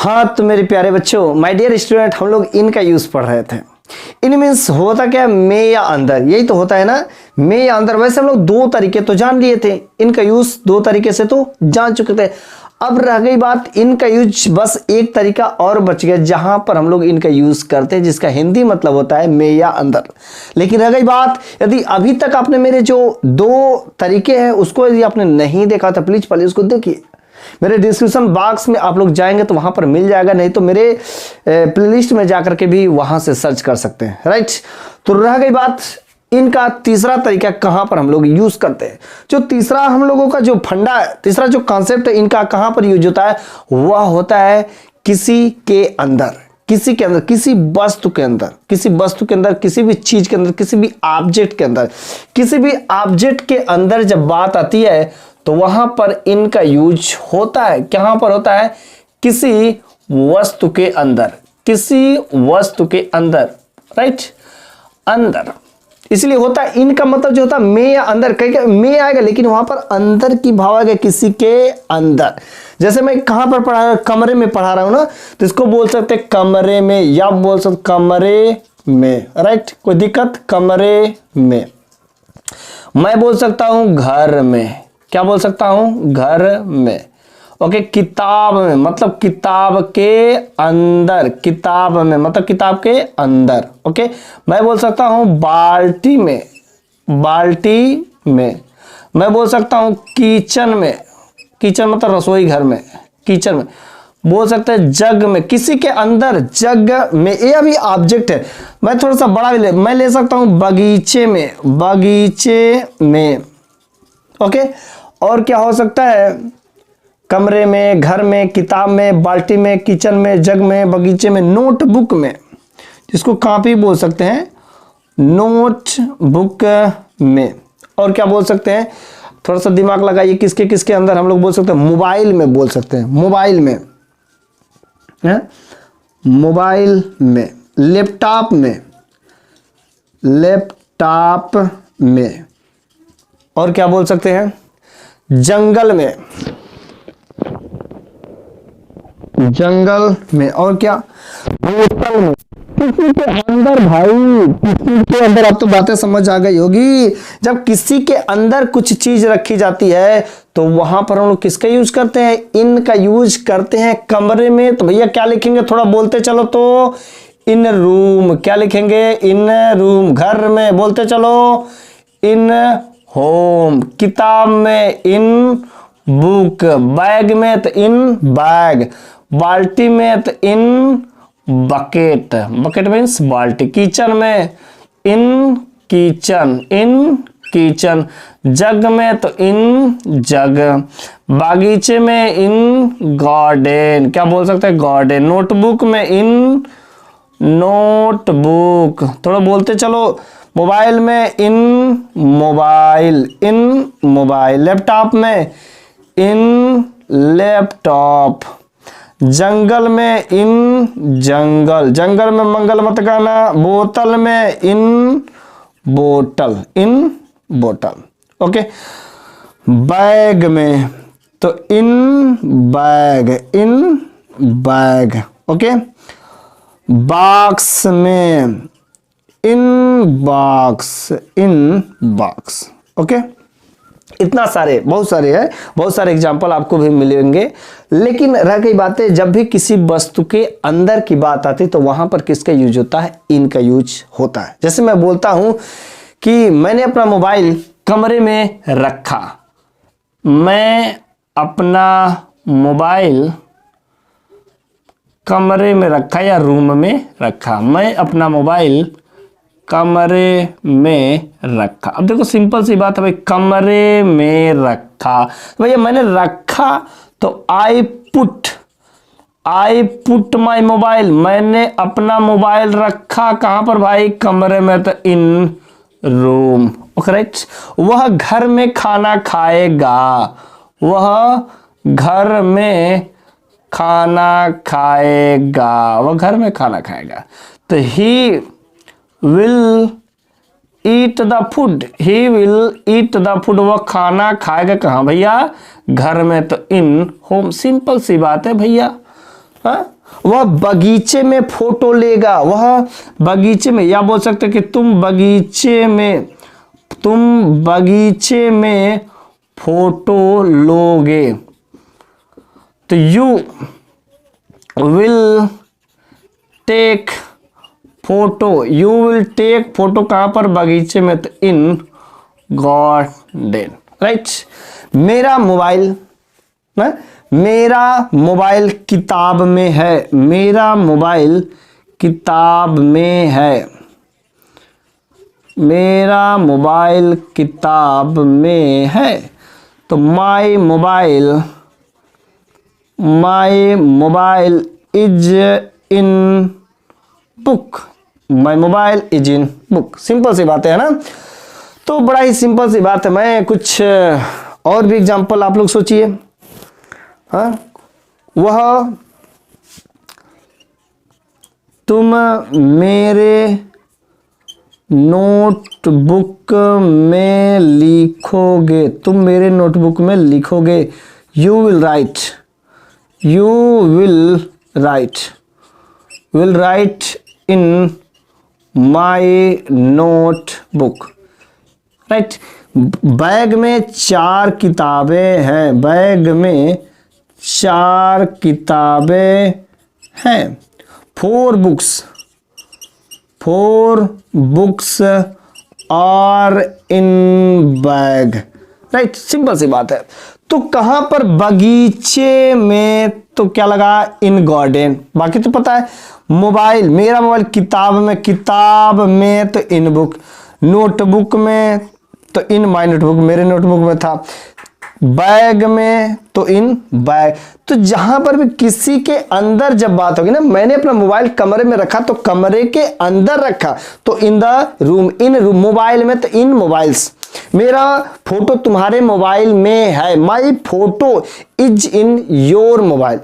हाँ तो मेरे प्यारे बच्चों, माय डियर स्टूडेंट, हम लोग इन का यूज पढ़ रहे थे। इन मीन्स होता क्या, में या अंदर, यही तो होता है ना, में या अंदर। वैसे हम लोग दो तरीके तो जान लिए थे, इनका यूज दो तरीके से तो जान चुके थे। अब रह गई बात इनका यूज, बस एक तरीका और बच गया जहां पर हम लोग इनका यूज करते हैं, जिसका हिंदी मतलब होता है में या अंदर। लेकिन रह गई बात, यदि अभी तक आपने मेरे जो दो तरीके हैं उसको यदि आपने नहीं देखा तो प्लीज पहले उसको देखिए। मेरे डिस्क्रिप्शन बॉक्स में आप लोग जाएंगे तो वहां पर मिल जाएगा, नहीं तो मेरे प्लेलिस्ट में जाकर के भी वहां से सर्च कर सकते हैं, राइट। तो रह गई बात इनका तीसरा तरीका कहां पर हम लोग यूज करते हैं। जो तीसरा हम लोगों का जो फंडा है, तीसरा जो कॉन्सेप्ट है इनका कहां पर यूज होता है, वह होता है किसी के अंदर, किसी के अंदर, किसी वस्तु के अंदर, किसी वस्तु के अंदर, किसी भी चीज के अंदर, किसी भी ऑब्जेक्ट के अंदर। किसी भी ऑब्जेक्ट के अंदर जब बात आती है तो वहां पर इनका यूज होता है। कहां पर होता है, किसी वस्तु के अंदर, किसी वस्तु के अंदर, राइट, अंदर। इसलिए होता है, इनका मतलब जो होता है में या अंदर, कहीं में आएगा लेकिन वहां पर अंदर की भाव आएगा, किसी के अंदर। जैसे मैं कहां पर पढ़ा रहा हूं, कमरे में पढ़ा रहा हूं ना, तो इसको बोल सकते हैं कमरे में, या बोल सकते कमरे में, राइट, कोई दिक्कत, कमरे में। मैं बोल सकता हूं घर में, क्या बोल सकता हूं, घर में। ओके, किताब में मतलब किताब के अंदर, किताब में मतलब किताब के अंदर। ओके, मैं बोल सकता हूं बाल्टी में, बाल्टी में। मैं बोल सकता हूं किचन में, किचन मतलब रसोई घर में, किचन में। बोल सकते हैं जग में, किसी के अंदर, जग में। ये भी ऑब्जेक्ट है। मैं थोड़ा सा बड़ा भी मैं ले सकता हूं बगीचे में, बगीचे में। ओके, और क्या हो सकता है, कमरे में, घर में, किताब में, बाल्टी में, किचन में, जग में, बगीचे में, नोटबुक में, जिसको कॉपी बोल सकते हैं, नोटबुक में। और क्या बोल सकते हैं, थोड़ा सा दिमाग लगाइए, किसके किसके अंदर हम लोग बोल सकते हैं, मोबाइल में बोल सकते हैं, मोबाइल में है, मोबाइल में, लैपटॉप में, लैपटॉप में। और क्या बोल सकते हैं, जंगल में, जंगल में। और क्या, बोतल में, किसी के अंदर। भाई किसी के अंदर, अब तो बातें समझ आ गई होगी। जब किसी के अंदर कुछ चीज रखी जाती है तो वहां पर हम लोग किसका यूज करते हैं, इनका यूज करते हैं। कमरे में तो भैया क्या लिखेंगे, थोड़ा बोलते चलो तो, इन रूम। क्या लिखेंगे, इन रूम। घर में बोलते चलो, इन होम। किताब में इन बुक। बैग में तो इन बैग। बाल्टी में तो इन बकेट, बकेट मीन्स बाल्टी। किचन में इन किचन, इन किचन। जग में तो इन जग। बागीचे में इन गार्डन, क्या बोल सकते हैं, गार्डन। नोटबुक में इन नोटबुक, थोड़ा बोलते चलो। मोबाइल में इन मोबाइल, इन मोबाइल। लैपटॉप में इन लैपटॉप। जंगल में इन जंगल, जंगल में मंगल मत गाना। बोतल में इन बोतल, इन बोतल। ओके, बैग में तो in bag, in bag. Okay, box में in box, in box. Okay, इतना सारे, बहुत सारे है, बहुत सारे एग्जाम्पल आपको भी मिलेंगे। लेकिन रह गई बातें, जब भी किसी वस्तु के अंदर की बात आती तो वहां पर किसका यूज होता है, इनका यूज होता है। जैसे मैं बोलता हूं कि मैंने अपना मोबाइल कमरे में रखा, मैं अपना मोबाइल कमरे में रखा या रूम में रखा। मैं अपना मोबाइल कमरे में रखा। अब देखो सिंपल सी बात है भाई, कमरे में रखा। भैया मैंने रखा तो आई पुट माई मोबाइल। मैंने अपना मोबाइल रखा कहां पर भाई, कमरे में, तो इन रूम। करेक्ट। वह घर में खाना खाएगा, वह घर में खाना खाएगा, वह घर में खाना खाएगा। तो ही will eat the food, he will eat the food। वह खाना खाएगा कहाँ भैया, घर में, तो इन होम। सिंपल सी बात है भैया। हाँ, वह बगीचे में फोटो लेगा, वह बगीचे में, या बोल सकते कि तुम बगीचे में फोटो लोगे। तो यू विल टेक फोटो कहां पर? बगीचे में, तो इन गार्डन, राइट। मेरा मोबाइल ना, मेरा मोबाइल किताब में है, मेरा मोबाइल किताब में है, मेरा मोबाइल किताब में है। तो my mobile is in book, my mobile is in book. Simple सी बात है ना, तो बड़ा ही सिंपल सी बात है। मैं कुछ और भी एग्जांपल आप लोग सोचिए। हाँ, वह तुम मेरे नोटबुक में लिखोगे, तुम मेरे नोटबुक में लिखोगे। You will write in my notebook, right. Bag में 4 किताबें हैं, बैग में 4 किताबें हैं। 4 books are in bag, right. Simple सी बात है। तो कहां पर? बगीचे में, तो क्या लगा? इन गार्डन। बाकी तो पता है, मोबाइल, मेरा मोबाइल किताब में तो इन बुक, नोटबुक में तो इन माई नोटबुक, मेरे नोटबुक में था। बैग में तो इन बैग। तो जहां पर भी किसी के अंदर जब बात होगी ना, मैंने अपना मोबाइल कमरे में रखा तो कमरे के अंदर रखा, तो in the room, in room. Mobile में तो इन मोबाइल्स। मेरा फोटो तुम्हारे मोबाइल में है, my photo is in your mobile,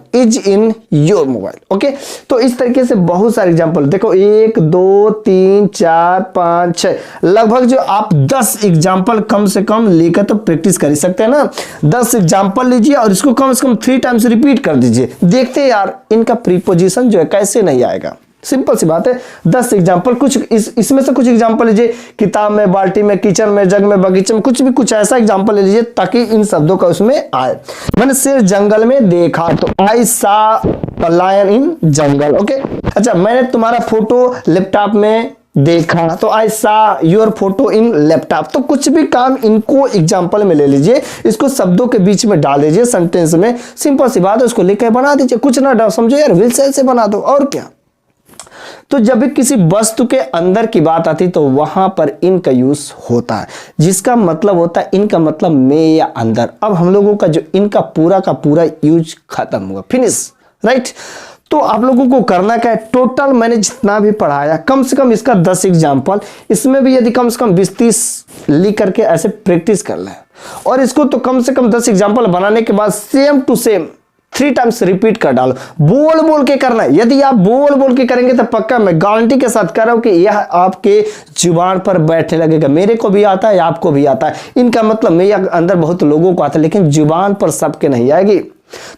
okay. तो इस तरीके से बहुत सारे एग्जाम्पल देखो, 1 2 3 4 5 6, लगभग जो आप 10 एग्जाम्पल कम से कम लेकर तो प्रैक्टिस कर ही सकते हैं ना। 10 एग्जाम्पल लीजिए और इसको कम से कम 3 टाइम्स रिपीट कर दीजिए, देखते हैं यार इनका प्रीपोजिशन जो है कैसे नहीं आएगा। सिंपल सी बात है। 10 एग्जाम्पल, कुछ इसमें से कुछ एग्जाम्पल लीजिए, किताब में, बाल्टी में, किचन में, जग में, बगीचे में, कुछ ऐसा एग्जाम्पल ले लीजिए ताकि इन शब्दों का उसमें आए। मैंने शेर जंगल में देखा, तो आई सा a lion in jungle, okay. अच्छा, मैंने तुम्हारा फोटो लैपटॉप में देखा, तो आई सा योर फोटो इन लैपटॉप। तो कुछ भी काम इनको एग्जाम्पल में ले लीजिए, इसको शब्दों के बीच में डाल दीजिए सेंटेंस में। सिंपल सी बात है, उसको लेकर बना दीजिए, कुछ ना समझो यार, व्हील सेल से बना दो और क्या। तो जब भी किसी वस्तु के अंदर की बात आती तो वहां पर इन का यूज होता है, जिसका मतलब होता है इनका मतलब में या अंदर। अब हम लोगों का जो इनका पूरा का पूरा यूज खत्म हुआ, फिनिश, राइट। तो आप लोगों को करना क्या है, टोटल मैंने जितना भी पढ़ाया कम से कम इसका 10 एग्जाम्पल, इसमें भी यदि कम से कम 20-30 लिख करके ऐसे प्रैक्टिस कर लें, और इसको तो कम से कम 10 एग्जाम्पल बनाने के बाद same to same 3 times repeat कर डालो। बोल बोल के करना है, यदि आप बोल बोल के करेंगे तो पक्का मैं गारंटी के साथ कह रहा हूं कि यह आपके जुबान पर बैठने लगेगा। मेरे को भी आता है, आपको भी आता है। इनका मतलब मेरे अंदर बहुत लोगों को आता है, लेकिन जुबान पर सबके नहीं आएगी।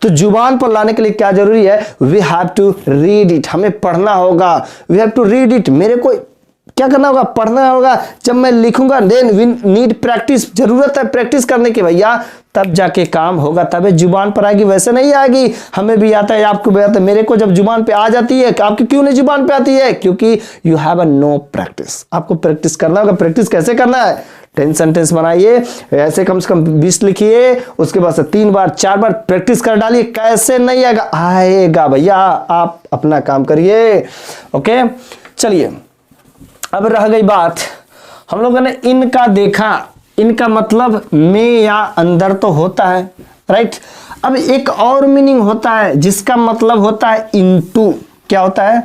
तो जुबान पर लाने के लिए क्या जरूरी है? We have to read it, हमें पढ़ना होगा। We have to read it, मेरे को क्या करना होगा? पढ़ना होगा। जब मैं लिखूंगा देन वी नीड प्रैक्टिस, जरूरत है प्रैक्टिस करने की भैया, तब जाके काम होगा, तब जुबान पर आएगी, वैसे नहीं आएगी। हमें भी आता है, आपको भी आता है, मेरे को जब जुबान पे आ जाती है, आपकी क्यों नहीं जुबान पे आती है? क्योंकि you have a know practice. आपको प्रैक्टिस करना होगा। प्रैक्टिस कैसे करना है? 10 सेंटेंस बनाइए, ऐसे कम से कम 20 लिखिए, उसके बाद से 3 बार 4 बार प्रैक्टिस कर डालिए। कैसे नहीं आएगा? आएगा भैया, आप अपना काम करिए, ओके। चलिए, अब रह गई बात, हम लोगों ने इनका देखा, इनका मतलब में या अंदर तो होता है, राइट। अब एक और मीनिंग होता है जिसका मतलब होता है इनटू। क्या होता है?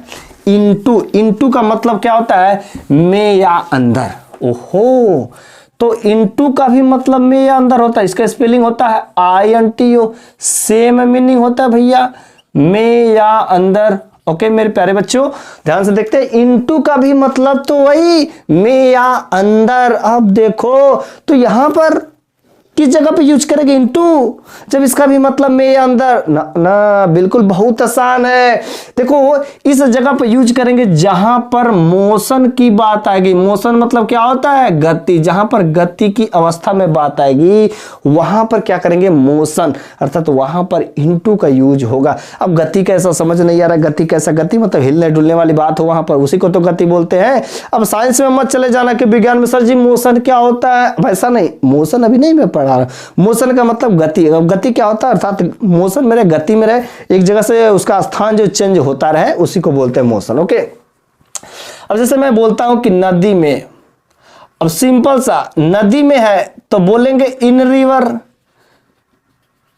इनटू। इनटू का मतलब क्या होता है? में या अंदर। ओहो, तो इनटू का भी मतलब में या अंदर होता है। इसका स्पेलिंग होता है INTO। सेम मीनिंग होता है भैया, में या अंदर। ओके मेरे प्यारे बच्चों, ध्यान से देखते हैं। इनटू का भी मतलब तो वही, में या अंदर। अब देखो तो यहां पर किस जगह पे यूज करेंगे? इनटू, जब इसका भी मतलब में या अंदर ना, ना बिल्कुल बहुत आसान है। देखो इस जगह पे यूज करेंगे जहां पर मोशन की बात आएगी। मोशन मतलब क्या होता है? गति। जहां पर गति की अवस्था में बात आएगी वहां पर क्या करेंगे? मोशन, अर्थात वहां पर इनटू का यूज होगा। अब गति कैसा समझ नहीं आ रहा? गति कैसा? गति मतलब हिलने डुलने वाली बात हो वहां पर, उसी को तो गति बोलते हैं। अब साइंस में मत चले जाना कि विज्ञान में सर जी मोशन क्या होता है, वैसा नहीं। मोशन अभी नहीं मैं पढ़ा रहा। मोशन का मतलब गति। अब गति क्या होता है? अर्थात मोशन मेरे गति में रहे, एक जगह से उसका स्थान जो चेंज होता रहे उसी को बोलते हैं मोशन। ओके, अब जैसे मैं बोलता हूं कि नदी में, अब सिंपल सा, नदी में है तो बोलेंगे इन रिवर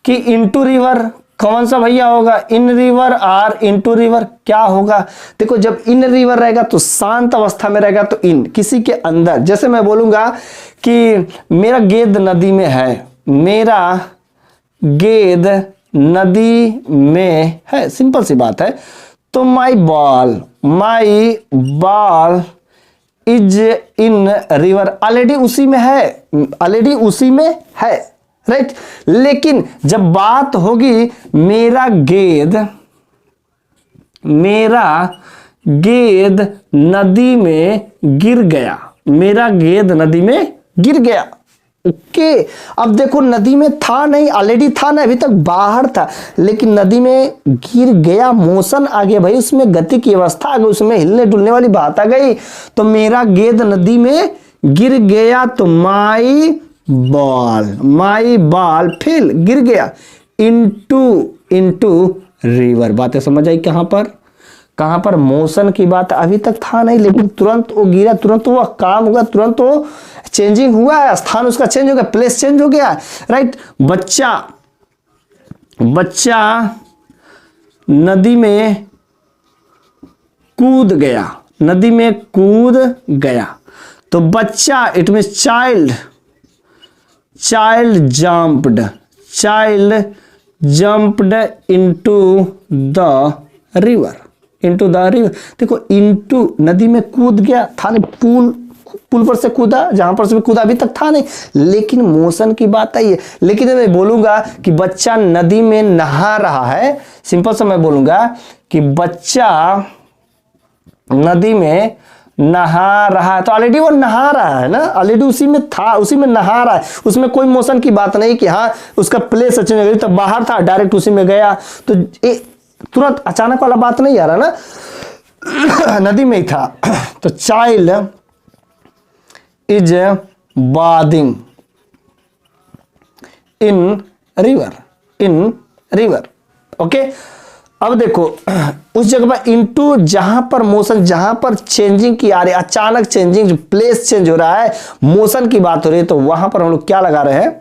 कि इनटू रिवर। कौन सा भैया होगा? इन रिवर और इनटू रिवर। क्या होगा? देखो जब इन रिवर रहेगा तो शांत अवस्था में रहेगा तो इन, किसी के अंदर। जैसे मैं बोलूंगा कि मेरा गेंद नदी में है, मेरा गेंद नदी में है, सिंपल सी बात है। तो my ball is in river, already उसी में है, ऑलरेडी उसी में है, राइट। लेकिन जब बात होगी मेरा गेंद नदी में गिर गया, मेरा गेंद नदी में गिर गया। ओके, अब देखो नदी में था नहीं, ऑलरेडी था ना, अभी तक बाहर था, लेकिन नदी में गिर गया, मोशन आ गया भाई, उसमें गति की अवस्था आ गई, उसमें हिलने डुलने वाली बात आ गई। तो मेरा गेंद नदी में गिर गया तो माई बॉल फिर गिर गया इनटू रिवर। बातें समझ आई? कहां पर मोशन की बात अभी तक था नहीं, लेकिन तुरंत वो गिरा, तुरंत वो काम हुआ, तुरंत वो चेंजिंग हुआ है, स्थान उसका चेंज हो गया, प्लेस चेंज हो गया, राइट। बच्चा नदी में कूद गया, तो बच्चा it mean child jumped into the river. देखो इनटू नदी में कूद गया था नहीं, पुल पर से कूदा, जहां पर से कूदा अभी तक था नहीं, लेकिन मोशन की बात आई है। लेकिन जब मैं बोलूंगा कि बच्चा नदी में नहा रहा है, सिंपल सा मैं बोलूंगा कि बच्चा नदी में नहा रहा है, तो ऑलरेडी वो नहा रहा है ना, ऑलरेडी उसी में था, उसी में नहा रहा है, उसमें कोई मोशन की बात नहीं कि हाँ उसका प्लेस चेंज हो गई, तो बाहर था डायरेक्ट उसी में गया, तो तुरंत अचानक वाला बात नहीं आ रहा ना, नदी में ही था। तो child is bathing in river. Okay, अब देखो उस जगह पर इनटू, जहां पर मोशन, जहां पर चेंजिंग की आ रही है, अचानक चेंजिंग, जो प्लेस चेंज हो रहा है, मोशन की बात हो रही है, तो वहां पर हम लोग क्या लगा रहे हैं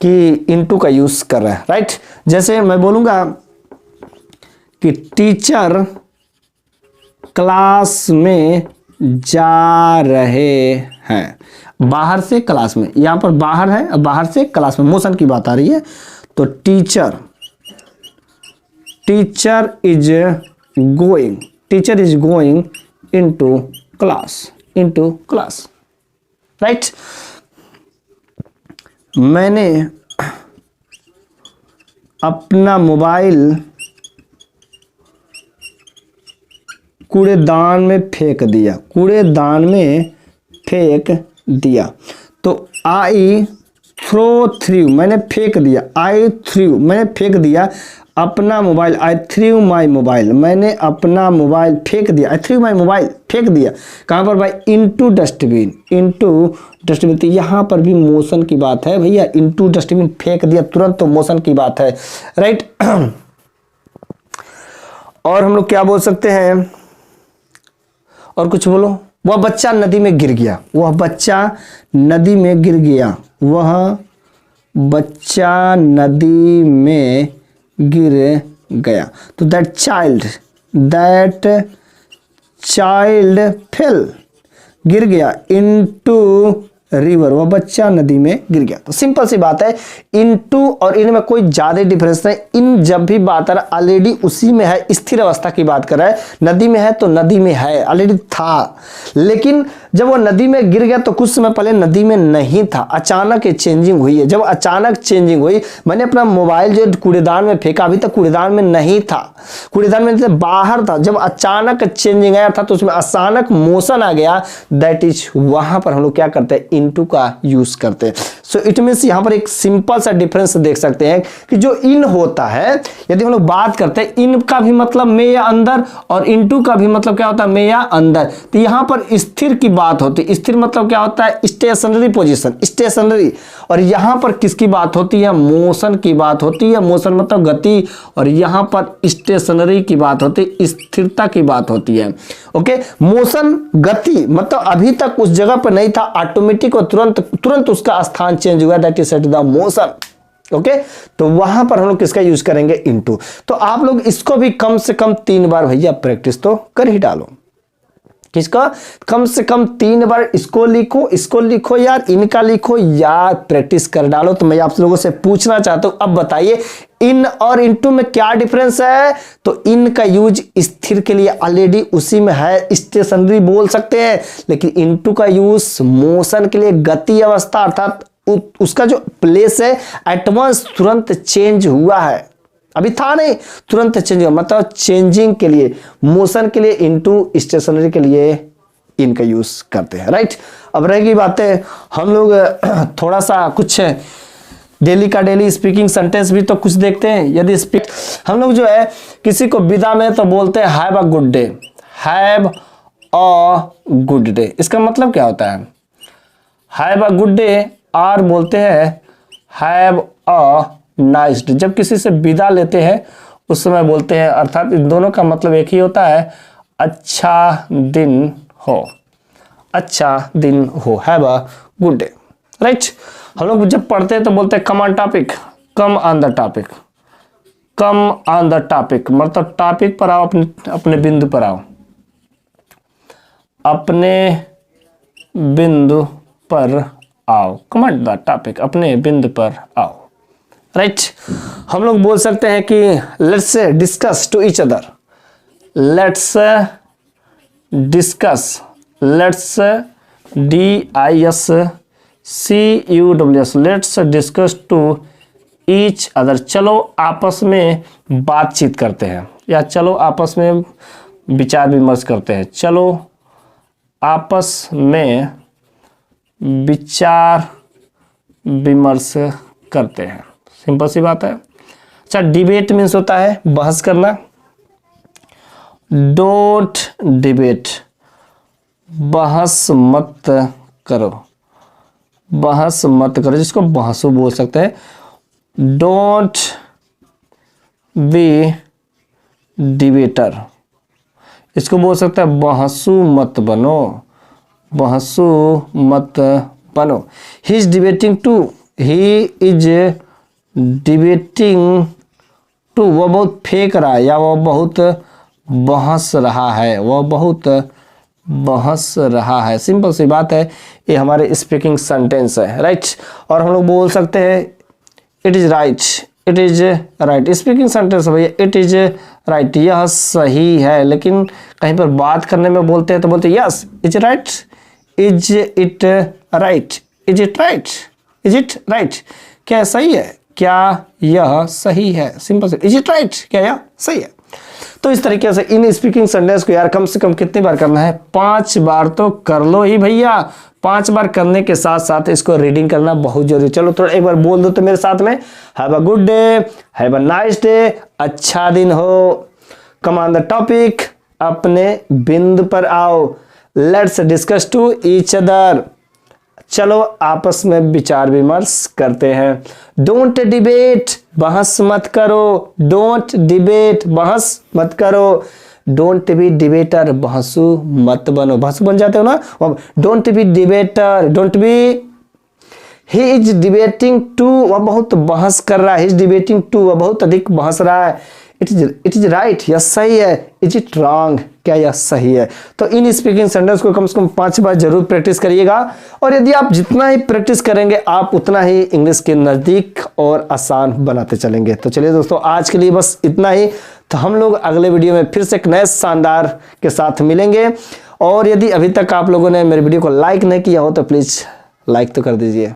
कि इनटू का यूज कर रहे हैं, राइट। जैसे मैं बोलूंगा कि टीचर क्लास में जा रहे हैं, बाहर से क्लास में, यहां पर बाहर है, बाहर से क्लास में, मोशन की बात आ रही है, तो teacher is going into class, right. मैंने अपना मोबाइल कूड़ेदान में फेंक दिया, तो आई थ्रू, मैंने फेंक दिया अपना mobile, I through my mobile, मैंने अपना मोबाइल फेंक दिया, आई थ्रू माई मोबाइल फेंक दिया, कहाँ पर भाई? इनटू डस्टबिन, तो यहाँ पर भी मोशन की बात है भैया, इनटू डस्टबिन फेंक दिया, तुरंत तो मोशन की बात है, राइट। और हम लोग क्या बोल सकते हैं, और कुछ बोलो। वह बच्चा नदी में गिर गया, वह बच्चा नदी में गिर गया, तो दैट चाइल्ड फेल, गिर गया इनटू रिवर, वह बच्चा नदी में गिर गया। तो सिंपल सी बात है, इनटू और इन में कोई ज्यादा डिफरेंस नहीं। इन जब भी बात है ऑलरेडी उसी में है, स्थिर अवस्था की बात कर रहा है। नदी में है तो नदी में है, ऑलरेडी था, लेकिन जब वो नदी में गिर गया तो कुछ समय पहले नदी में नहीं था, अचानक ये चेंजिंग हुई है। जब अचानक चेंजिंग हुई, मैंने अपना मोबाइल जो कूड़ेदान में फेंका, अभी तक कूड़ेदान में नहीं था, कूड़ेदान में बाहर था। जब अचानक चेंजिंग आया था तो उसमें अचानक मोशन आ गया, दैट इज वहां पर हम लोग क्या करते हैं, इनटू का यूज करते हैं। सो इट मींस यहां पर एक सिंपल सा डिफरेंस देख सकते हैं कि जो इन होता है, यदि हम लोग बात करते हैं इन का भी मतलब में या अंदर, और इनटू का भी मतलब क्या होता है, में या अंदर। तो यहां पर स्थिर की बात होती है। स्थिर मतलब क्या होता है, स्टेशनरी पोजीशन, स्टेशनरी। और यहां पर किसकी बात होती है, मोशन की बात होती है। मोशन मतलब गति, और यहां पर स्टेशनरी की बात होती है, स्थिरता की बात होती है। ओके, मोशन गति मतलब अभी तक उस जगह पर नहीं था, ऑटोमेटिक और तुरंत उसका स्थान चेंज हुआ, that is the motion. Okay, तो वहां पर हम लोग किसका यूज करेंगे, इनटू। तो आप लोग इसको भी कम से कम 3 बार भैया प्रैक्टिस तो कर ही डालो। किसका, कम से कम 3 बार इसको लिखो यार, इनका लिखो यार, प्रैक्टिस कर डालो। तो मैं आप लोगों से पूछना चाहता हूं, अब बताइए इन और इनटू में क्या डिफरेंस है। तो इन का यूज स्थिर के लिए ऑलरेडी उसी में है, स्टेशनरी बोल सकते हैं, लेकिन इनटू का यूज मोशन के लिए, गति अवस्था, अर्थात उसका जो प्लेस है एटमॉस तुरंत चेंज हुआ है, अभी था नहीं, तुरंत चेंज हुआ, मतलब चेंजिंग के लिए, मोशन के लिए इनटू, स्टेशनरी के लिए इन का यूज करते हैं। राइट, अब रहेगी बातें, हम लोग थोड़ा सा कुछ डेली का डेली स्पीकिंग सेंटेंस भी तो कुछ देखते हैं। यदि हम लोग जो है किसी को विदा में तो बोलते हैं have a good day, have a good day. इसका मतलब क्या होता है, हैव अ गुड डे, और बोलते हैं हैव अ नाइस डे। जब किसी से विदा लेते हैं उस समय बोलते हैं, अर्थात इन दोनों का मतलब एक ही होता है, अच्छा दिन हो, अच्छा दिन हो, have a good day. Right, हम लोग जब पढ़ते हैं तो बोलते हैं come on topic, come on the topic, come on the topic मतलब टॉपिक पर आओ, अपने बिंदु पर आओ, अपने बिंदु पर आओ, कम ऑन द टॉपिक, अपने बिंदु पर आओ। राइट, हम लोग बोल सकते हैं कि let's discuss to each other, let's discuss, let's DISCUS, let's discuss to each other, चलो आपस में बातचीत करते हैं, या चलो आपस में विचार विमर्श करते हैं, चलो आपस में विचार विमर्श करते हैं। सिंपल सी बात है। अच्छा, डिबेट मीन्स होता है बहस करना, डोंट डिबेट, बहस मत करो, बहस मत करो, जिसको बहसू बोल सकते हैं। डोंट बी डिबेटर, इसको बोल सकते हैं बहसू मत बनो, बहसू मत बनो। He is debating too, he is debating too, वह बहुत फेंक रहा है, या वह बहुत बहस रहा है, वह बहुत बहस रहा है। सिंपल सी बात है, ये हमारे स्पीकिंग सेंटेंस है। राइट, और हम लोग बोल सकते हैं it is right, it is right, speaking sentence भैया, इट इज राइट, यह सही है। लेकिन कहीं पर बात करने में बोलते हैं तो बोलते हैं yes is right, is it right, is it right, is it right, क्या सही है, क्या यह सही है। सिंपल से, इज इट राइट, क्या यह सही है। तो इस तरीके से इन स्पीकिंग सेंटेंस को यार कम से कम कितनी बार करना है, 5 बार तो कर लो ही भैया। 5 बार करने के साथ साथ इसको रीडिंग करना बहुत जरूरी। चलो थोड़ा एक बार बोल दो तो मेरे साथ में, have a good day, have a nice day, अच्छा दिन हो, कम ऑन द टॉपिक, अपने बिंदु पर आओ, let's discuss to each other, चलो आपस में विचार विमर्श करते हैं। डोंट डिबेट, बहस मत करो, डोंट डिबेट, बहस मत करो, डोंट बी डिबेटर, बहसू मत बनो, बहसू बन जाते हो ना। Don't be debater, don't be, he is debating too, वह बहुत बहस कर रहा है, ही इज डिबेटिंग टू, वह बहुत अधिक बहस रहा है, इट इज राइट, यह सही है। इज इट रॉन्ग, क्या यह सही है। तो इन स्पीकिंग सेंटेंस को कम से कम 5 बार जरूर प्रैक्टिस करिएगा, और यदि आप जितना ही प्रैक्टिस करेंगे आप उतना ही इंग्लिश के नज़दीक और आसान बनाते चलेंगे। तो चलिए दोस्तों, आज के लिए बस इतना ही। तो हम लोग अगले वीडियो में फिर से एक नए शानदार के साथ मिलेंगे। और यदि अभी तक आप लोगों ने मेरे वीडियो को लाइक नहीं किया हो तो प्लीज़ लाइक तो कर दीजिए।